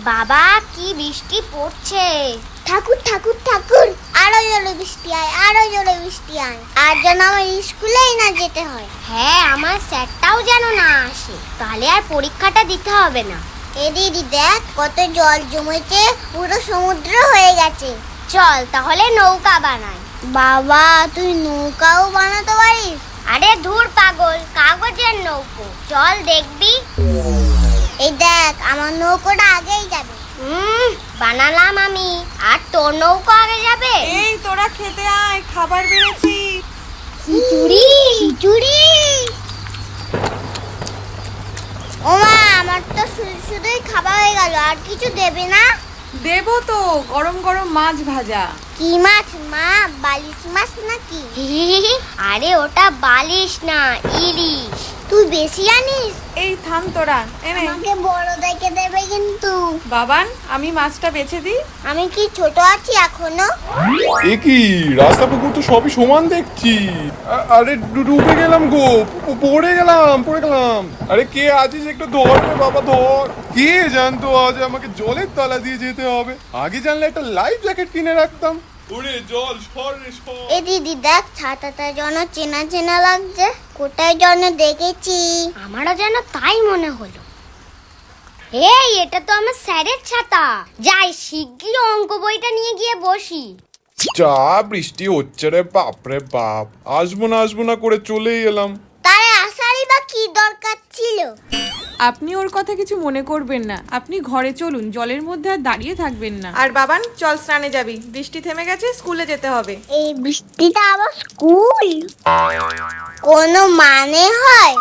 বাবা কি বৃষ্টি পড়ছে। ঠাকুর ঠাকুর ঠাকুর, আরো জোরে বৃষ্টি আয়, আরো জোরে বৃষ্টি আয়, আর যেন আমার স্কুলেই না যেতে হয়। হ্যাঁ, আমার স্যারটাও যেন না আসে, তাহলে আর পরীক্ষাটা দিতে হবে না। এ দিদি দেখ কত জল জমেছে, পুরো সমুদ্র হয়ে গেছে। চল তাহলে নৌকা বানাই। বাবা তুই নৌকাও বানাতে পারিস? আরে ধুর পাগল, কাগজের নৌকো, চল দেখবি। এই দেখ আমার নৌকোটা আগেই যাবে। বানালাম আমি, আর তোর নৌকো আগে যাবে। এই তোরা খেতে আয়, খাবার বেড়েছি। খিচুড়ি খিচুড়ি। ওমা আমার তো শুধুই খাবার হয়ে গেল, আর কিছু দেবে না? দেবো তো, গরম গরম মাছ ভাজা। কি মাছ মা, বালিশ মাছ নাকি? আরে ওটা বালিশ না, ইলিশ। তুই বেশি জানিস। এই থাম তোরা, এনে। আমাকে বড় দেখে দেবে কিন্তু। বাবান, আমি মাছটা বেছে দিই। আমি কি ছোট আছি এখনো? এ কি, রাস্তা পুকুর তো সবই সমান দেখছি। আরে ডুবে গেলাম গো, পড়ে গেলাম। আরে কে আছিস, একটু ধর রে বাবা, ধর। কে জানতো আজ আমাকে জলের তলা দিয়ে যেতে হবে। আগে জানলে একটা লাইফ জ্যাকেট কিনে রাখতাম। ওরে জল সর রে সর। এ দিদি দেখ ছাতাটা যেন চেনা চেনা লাগছে, কোথায় যেন দেখেছি। আমারও যেন তাই মনে হলো। এই এটা তো আমার স্যারের ছাতা। যাই শিগগির অঙ্ক বইটা নিয়ে গিয়ে বসি। যা বৃষ্টি হচ্ছে রে বাপরে বাপ, আসবো না করে চলেই এলাম। তারে আসারই বা কি দরকার ছিল? আপনি ওর কথা কিছু মনে করবেন না, আপনি ঘরে চলুন, জলের মধ্যে আর দাঁড়িয়ে থাকবেন না। আর বাবান চল, স্নানে যাবি, বৃষ্টি থেমে গেছে, স্কুলে যেতে হবে। এই বৃষ্টিটা আবার স্কুল, কোনো মানে হয়?